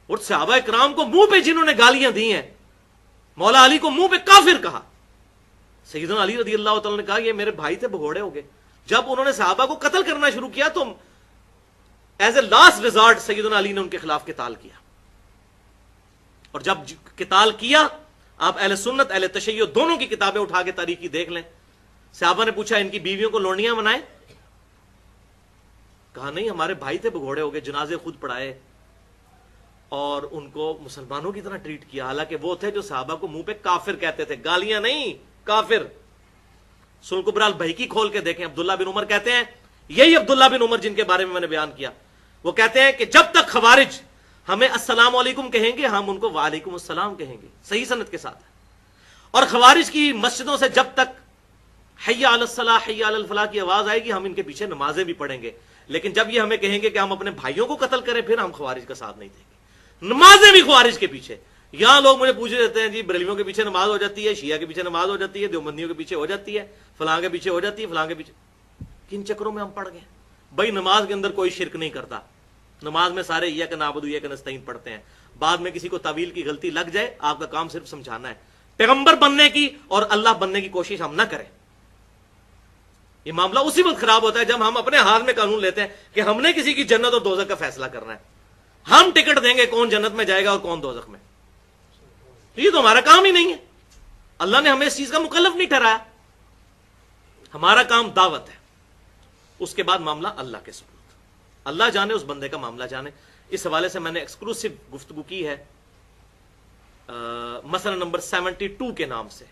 اور صحابہ کرام کو منہ پہ جنہوں نے گالیاں دی ہیں، مولا علی کو منہ پہ کافر کہا، سیدنا علی رضی اللہ تعالیٰ نے کہا یہ میرے بھائی تھے بھگوڑے ہو گئے. جب انہوں نے صحابہ کو قتل کرنا شروع کیا تو ایز اے لاسٹ ریزارٹ سیدنا علی نے ان کے خلاف قتال کیا. اور جب قتال کیا، آپ اہل سنت اہل تشیع دونوں کی کتابیں اٹھا کے تاریخی دیکھ لیں، صحابہ نے پوچھا ان کی بیویوں کو لونڈیاں بنائیں؟ کہا نہیں، ہمارے بھائی تھے بھگوڑے ہو گئے، جنازے خود پڑھائے اور ان کو مسلمانوں کی طرح ٹریٹ کیا، حالانکہ وہ تھے جو صحابہ کو منہ پہ کافر کہتے تھے، گالیاں نہیں، کافر. سنن کبری البیہقی کھول کے دیکھیں، عبداللہ بن عمر کہتے ہیں، یہی عبداللہ بن عمر جن کے بارے میں نے بیان کیا، وہ کہتے ہیں کہ جب تک خوارج ہمیں السلام علیکم کہیں گے ہم ان کو وعلیکم السلام کہیں گے، صحیح سند کے ساتھ. اور خوارج کی مسجدوں سے جب تک حی علی الصلاح حی علی الفلاح کی آواز آئے گی ہم ان کے پیچھے نمازیں بھی پڑھیں گے، لیکن جب یہ ہمیں کہیں گے کہ ہم اپنے بھائیوں کو قتل کریں پھر ہم خوارج کا ساتھ نہیں دیں گے. نمازیں بھی خوارج کے پیچھے. یہاں لوگ مجھے پوچھ رہتے ہیں جی بریلویوں کے پیچھے نماز ہو جاتی ہے، شیعہ کے پیچھے نماز ہو جاتی ہے، دیوبندیوں کے پیچھے ہو جاتی ہے، فلاں کے پیچھے ہو جاتی ہے، فلاں کے پیچھے. کن چکروں میں ہم پڑ گئے بھائی؟ نماز کے اندر کوئی شرک نہیں کرتا، نماز میں سارے ایاک نعبد و ایاک نستعین پڑھتے ہیں. بعد میں کسی کو تعویل کی غلطی لگ جائے، آپ کا کام صرف سمجھانا ہے. پیغمبر بننے کی اور اللہ بننے کی کوشش ہم نہ کریں. یہ معاملہ اسی وقت خراب ہوتا ہے جب ہم اپنے ہاتھ میں قانون لیتے ہیں کہ ہم نے کسی کی جنت اور دوزخ کا فیصلہ کرنا ہے، ہم ٹکٹ دیں گے کون جنت میں جائے گا اور کون دوزخ میں. یہ تو ہمارا کام ہی نہیں ہے، اللہ نے ہمیں اس چیز کا مکلف نہیں ٹھہرایا. ہمارا کام دعوت ہے، اس کے بعد معاملہ اللہ کے سپرد. اللہ جانے، اس بندے کا معاملہ جانے. اس حوالے سے میں نے ایکسکلوسیو گفتگو کی ہے مسئلہ نمبر 72 کے نام سے.